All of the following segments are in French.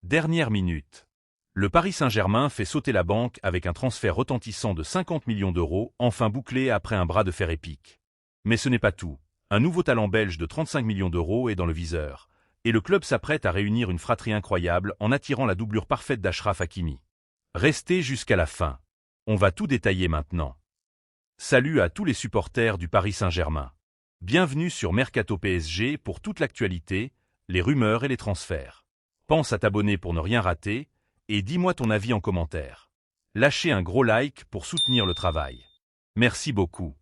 Dernière minute. Le Paris Saint-Germain fait sauter la banque avec un transfert retentissant de 50 millions d'euros, enfin bouclé après un bras de fer épique. Mais ce n'est pas tout. Un nouveau talent belge de 35 millions d'euros est dans le viseur, et le club s'apprête à réunir une fratrie incroyable en attirant la doublure parfaite d'Achraf Hakimi. Restez jusqu'à la fin. On va tout détailler maintenant. Salut à tous les supporters du Paris Saint-Germain. Bienvenue sur Mercato PSG pour toute l'actualité, les rumeurs et les transferts. Pense à t'abonner pour ne rien rater, et dis-moi ton avis en commentaire. Lâchez un gros like pour soutenir le travail. Merci beaucoup.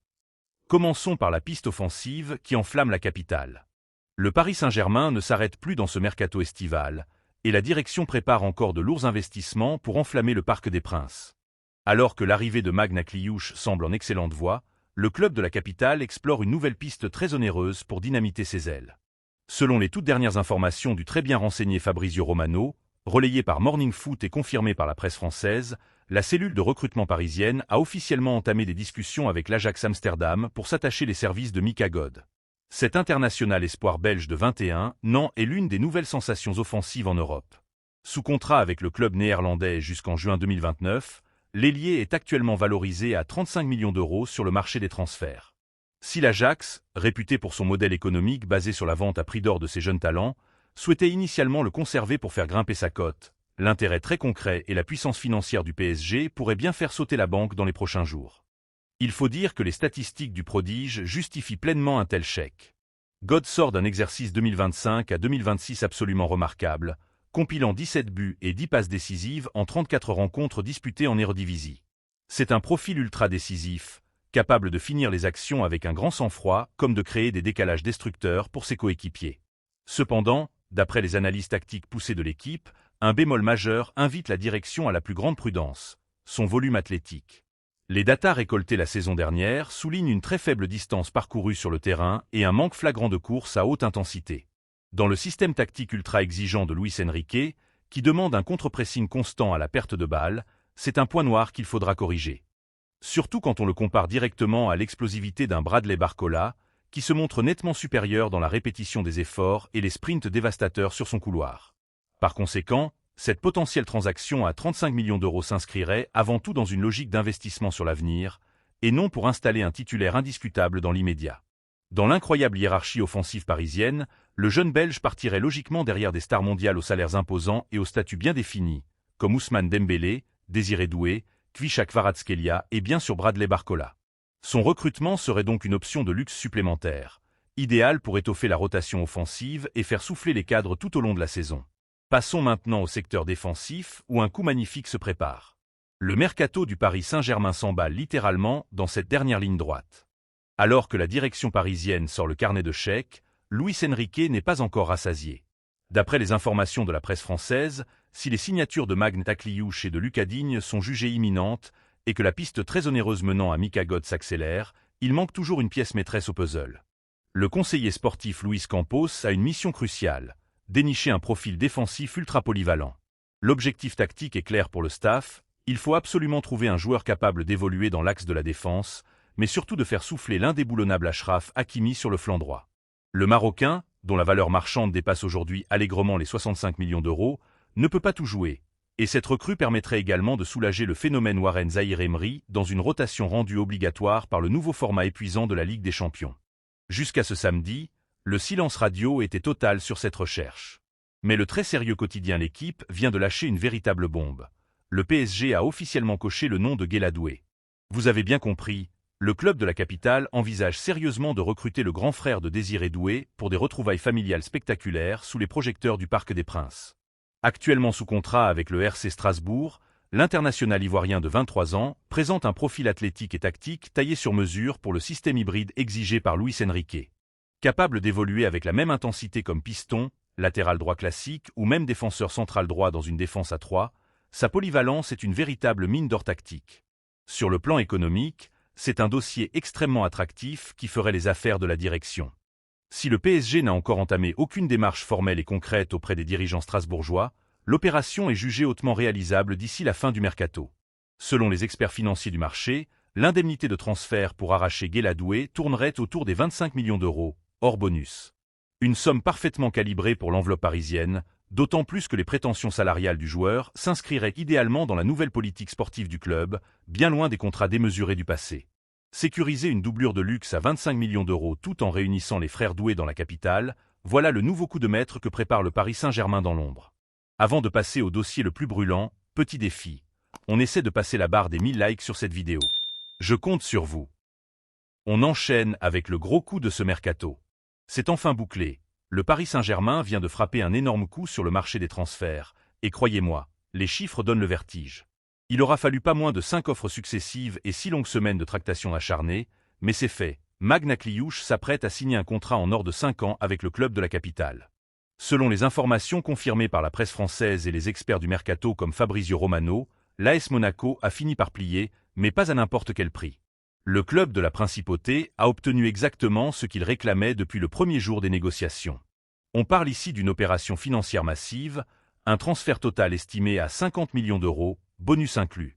Commençons par la piste offensive qui enflamme la capitale. Le Paris Saint-Germain ne s'arrête plus dans ce mercato estival, et la direction prépare encore de lourds investissements pour enflammer le Parc des Princes. Alors que l'arrivée de Magna Kliouch semble en excellente voie, le club de la capitale explore une nouvelle piste très onéreuse pour dynamiter ses ailes. Selon les toutes dernières informations du très bien renseigné Fabrizio Romano, relayé par Morning Foot et confirmé par la presse française, la cellule de recrutement parisienne a officiellement entamé des discussions avec l'Ajax Amsterdam pour s'attacher les services de Mika God. Cet international espoir belge de 21 ans est l'une des nouvelles sensations offensives en Europe. Sous contrat avec le club néerlandais jusqu'en juin 2029, l'ailier est actuellement valorisé à 35 millions d'euros sur le marché des transferts. Si l'Ajax, réputé pour son modèle économique basé sur la vente à prix d'or de ses jeunes talents, souhaitait initialement le conserver pour faire grimper sa cote, l'intérêt très concret et la puissance financière du PSG pourraient bien faire sauter la banque dans les prochains jours. Il faut dire que les statistiques du prodige justifient pleinement un tel chèque. God sort d'un exercice 2025 à 2026 absolument remarquable, compilant 17 buts et 10 passes décisives en 34 rencontres disputées en Eredivisie. C'est un profil ultra décisif, capable de finir les actions avec un grand sang-froid comme de créer des décalages destructeurs pour ses coéquipiers. Cependant, d'après les analyses tactiques poussées de l'équipe, un bémol majeur invite la direction à la plus grande prudence, son volume athlétique. Les datas récoltées la saison dernière soulignent une très faible distance parcourue sur le terrain et un manque flagrant de course à haute intensité. Dans le système tactique ultra exigeant de Luis Enrique, qui demande un contre-pressing constant à la perte de balle, c'est un point noir qu'il faudra corriger. Surtout quand on le compare directement à l'explosivité d'un Bradley Barcola, qui se montre nettement supérieur dans la répétition des efforts et les sprints dévastateurs sur son couloir. Par conséquent, cette potentielle transaction à 35 millions d'euros s'inscrirait avant tout dans une logique d'investissement sur l'avenir, et non pour installer un titulaire indiscutable dans l'immédiat. Dans l'incroyable hiérarchie offensive parisienne, le jeune Belge partirait logiquement derrière des stars mondiales aux salaires imposants et aux statuts bien définis, comme Ousmane Dembélé, Désiré Doué, Kvicha Kvaratskhelia et bien sûr Bradley Barcola. Son recrutement serait donc une option de luxe supplémentaire, idéale pour étoffer la rotation offensive et faire souffler les cadres tout au long de la saison. Passons maintenant au secteur défensif où un coup magnifique se prépare. Le mercato du Paris Saint-Germain s'emballe littéralement dans cette dernière ligne droite. Alors que la direction parisienne sort le carnet de chèques, Luis Enrique n'est pas encore rassasié. D'après les informations de la presse française, si les signatures de Magna Kliouch et de Lucas Digne sont jugées imminentes et que la piste très onéreuse menant à Mika God s'accélère, il manque toujours une pièce maîtresse au puzzle. Le conseiller sportif Luis Campos a une mission cruciale, dénicher un profil défensif ultra polyvalent. L'objectif tactique est clair pour le staff, il faut absolument trouver un joueur capable d'évoluer dans l'axe de la défense, mais surtout de faire souffler l'indéboulonnable Achraf Hakimi sur le flanc droit. Le Marocain, dont la valeur marchande dépasse aujourd'hui allègrement les 65 millions d'euros, ne peut pas tout jouer, et cette recrue permettrait également de soulager le phénomène Warren Zaïre-Emery dans une rotation rendue obligatoire par le nouveau format épuisant de la Ligue des Champions. Jusqu'à ce samedi, le silence radio était total sur cette recherche. Mais le très sérieux quotidien L'Équipe vient de lâcher une véritable bombe. Le PSG a officiellement coché le nom de Gueye Doué. Vous avez bien compris, le club de la capitale envisage sérieusement de recruter le grand frère de Désiré Doué pour des retrouvailles familiales spectaculaires sous les projecteurs du Parc des Princes. Actuellement sous contrat avec le RC Strasbourg, l'international ivoirien de 23 ans présente un profil athlétique et tactique taillé sur mesure pour le système hybride exigé par Luis Enrique. Capable d'évoluer avec la même intensité comme piston, latéral droit classique ou même défenseur central droit dans une défense à 3, sa polyvalence est une véritable mine d'or tactique. Sur le plan économique, c'est un dossier extrêmement attractif qui ferait les affaires de la direction. Si le PSG n'a encore entamé aucune démarche formelle et concrète auprès des dirigeants strasbourgeois, l'opération est jugée hautement réalisable d'ici la fin du mercato. Selon les experts financiers du marché, l'indemnité de transfert pour arracher Gueye Doué tournerait autour des 25 millions d'euros, hors bonus. Une somme parfaitement calibrée pour l'enveloppe parisienne, D'autant plus que les prétentions salariales du joueur s'inscriraient idéalement dans la nouvelle politique sportive du club, bien loin des contrats démesurés du passé. Sécuriser une doublure de luxe à 25 millions d'euros tout en réunissant les frères doués dans la capitale, voilà le nouveau coup de maître que prépare le Paris Saint-Germain dans l'ombre. Avant de passer au dossier le plus brûlant, petit défi. On essaie de passer la barre des 1000 likes sur cette vidéo. Je compte sur vous. On enchaîne avec le gros coup de ce mercato. C'est enfin bouclé. Le Paris Saint-Germain vient de frapper un énorme coup sur le marché des transferts, et croyez-moi, les chiffres donnent le vertige. Il aura fallu pas moins de 5 offres successives et 6 longues semaines de tractations acharnées, mais c'est fait. Magna Cliouche s'apprête à signer un contrat en or de 5 ans avec le club de la capitale. Selon les informations confirmées par la presse française et les experts du mercato comme Fabrizio Romano, l'AS Monaco a fini par plier, mais pas à n'importe quel prix. Le club de la Principauté a obtenu exactement ce qu'il réclamait depuis le premier jour des négociations. On parle ici d'une opération financière massive, un transfert total estimé à 50 millions d'euros, bonus inclus.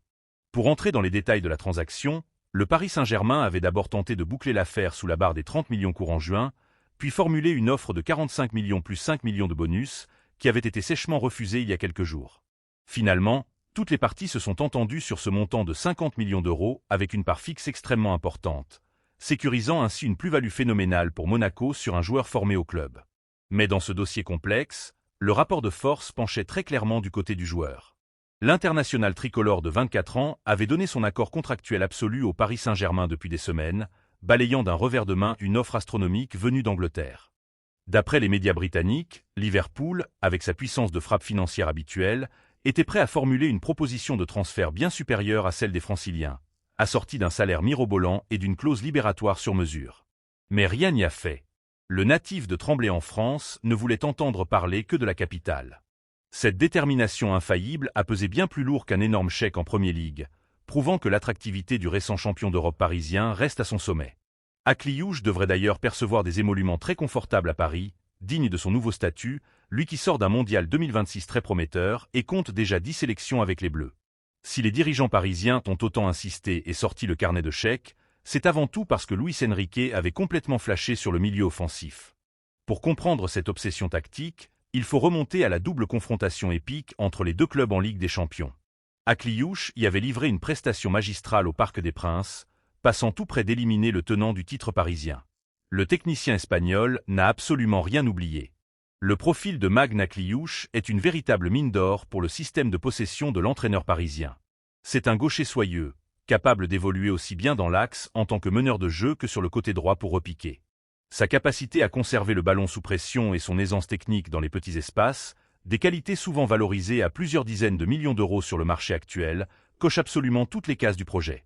Pour entrer dans les détails de la transaction, le Paris Saint-Germain avait d'abord tenté de boucler l'affaire sous la barre des 30 millions courant juin, puis formulé une offre de 45 millions plus 5 millions de bonus, qui avait été sèchement refusée il y a quelques jours. Finalement, toutes les parties se sont entendues sur ce montant de 50 millions d'euros avec une part fixe extrêmement importante, sécurisant ainsi une plus-value phénoménale pour Monaco sur un joueur formé au club. Mais dans ce dossier complexe, le rapport de force penchait très clairement du côté du joueur. L'international tricolore de 24 ans avait donné son accord contractuel absolu au Paris Saint-Germain depuis des semaines, balayant d'un revers de main une offre astronomique venue d'Angleterre. D'après les médias britanniques, Liverpool, avec sa puissance de frappe financière habituelle, était prêt à formuler une proposition de transfert bien supérieure à celle des Franciliens, assortie d'un salaire mirobolant et d'une clause libératoire sur mesure. Mais rien n'y a fait. Le natif de Tremblay en France ne voulait entendre parler que de la capitale. Cette détermination infaillible a pesé bien plus lourd qu'un énorme chèque en Premier League, prouvant que l'attractivité du récent champion d'Europe parisien reste à son sommet. Cliouche devrait d'ailleurs percevoir des émoluments très confortables à Paris, digne de son nouveau statut, lui qui sort d'un mondial 2026 très prometteur et compte déjà 10 sélections avec les Bleus. Si les dirigeants parisiens ont autant insisté et sorti le carnet de chèques, c'est avant tout parce que Luis Enrique avait complètement flashé sur le milieu offensif. Pour comprendre cette obsession tactique, il faut remonter à la double confrontation épique entre les deux clubs en Ligue des Champions. Cliouche y avait livré une prestation magistrale au Parc des Princes, passant tout près d'éliminer le tenant du titre parisien. Le technicien espagnol n'a absolument rien oublié. Le profil de Magna Cliouche est une véritable mine d'or pour le système de possession de l'entraîneur parisien. C'est un gaucher soyeux, capable d'évoluer aussi bien dans l'axe en tant que meneur de jeu que sur le côté droit pour repiquer. Sa capacité à conserver le ballon sous pression et son aisance technique dans les petits espaces, des qualités souvent valorisées à plusieurs dizaines de millions d'euros sur le marché actuel, cochent absolument toutes les cases du projet.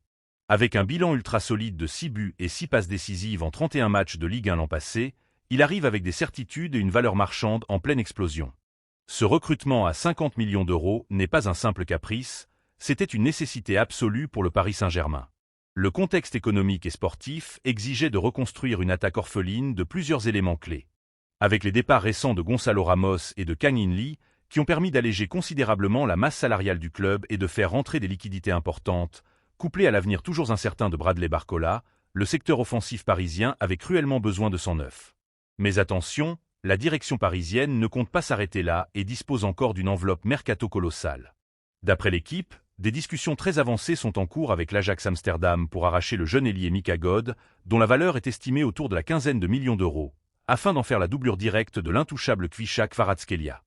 Avec un bilan ultra solide de 6 buts et 6 passes décisives en 31 matchs de Ligue 1 l'an passé, il arrive avec des certitudes et une valeur marchande en pleine explosion. Ce recrutement à 50 millions d'euros n'est pas un simple caprice, c'était une nécessité absolue pour le Paris Saint-Germain. Le contexte économique et sportif exigeait de reconstruire une attaque orpheline de plusieurs éléments clés. Avec les départs récents de Gonzalo Ramos et de Kang In Lee, qui ont permis d'alléger considérablement la masse salariale du club et de faire rentrer des liquidités importantes, couplé à l'avenir toujours incertain de Bradley Barcola, le secteur offensif parisien avait cruellement besoin de sang neuf. Mais attention, la direction parisienne ne compte pas s'arrêter là et dispose encore d'une enveloppe mercato colossale. D'après l'équipe, des discussions très avancées sont en cours avec l'Ajax Amsterdam pour arracher le jeune ailier Mika God, dont la valeur est estimée autour de la quinzaine de millions d'euros, afin d'en faire la doublure directe de l'intouchable Kvichak Kvaratskhelia.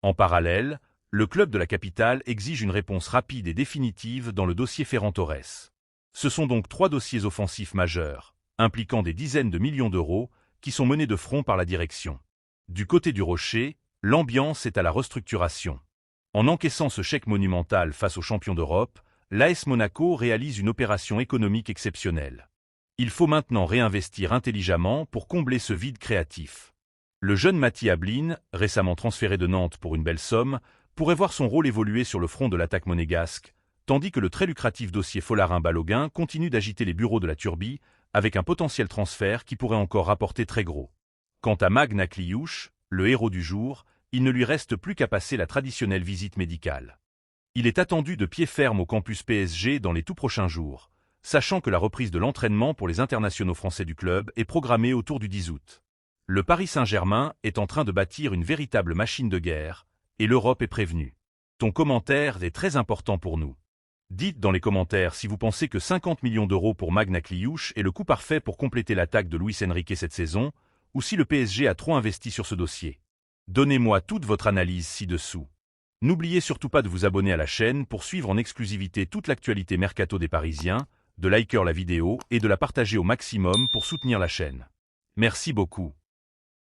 En parallèle, le club de la capitale exige une réponse rapide et définitive dans le dossier Ferran Torres. Ce sont donc 3 dossiers offensifs majeurs, impliquant des dizaines de millions d'euros, qui sont menés de front par la direction. Du côté du Rocher, l'ambiance est à la restructuration. En encaissant ce chèque monumental face aux champions d'Europe, l'AS Monaco réalise une opération économique exceptionnelle. Il faut maintenant réinvestir intelligemment pour combler ce vide créatif. Le jeune Mati Ablin, récemment transféré de Nantes pour une belle somme, pourrait voir son rôle évoluer sur le front de l'attaque monégasque, tandis que le très lucratif dossier Folarin-Balogun continue d'agiter les bureaux de la Turbie, avec un potentiel transfert qui pourrait encore rapporter très gros. Quant à Magna Cliouche, le héros du jour, il ne lui reste plus qu'à passer la traditionnelle visite médicale. Il est attendu de pied ferme au campus PSG dans les tout prochains jours, sachant que la reprise de l'entraînement pour les internationaux français du club est programmée autour du 10 août. Le Paris Saint-Germain est en train de bâtir une véritable machine de guerre, Et l'Europe est prévenue. Ton commentaire est très important pour nous. Dites dans les commentaires si vous pensez que 50 millions d'euros pour Magna Cliouche est le coup parfait pour compléter l'attaque de Luis Enrique cette saison, ou si le PSG a trop investi sur ce dossier. Donnez-moi toute votre analyse ci-dessous. N'oubliez surtout pas de vous abonner à la chaîne pour suivre en exclusivité toute l'actualité mercato des Parisiens, de liker la vidéo et de la partager au maximum pour soutenir la chaîne. Merci beaucoup.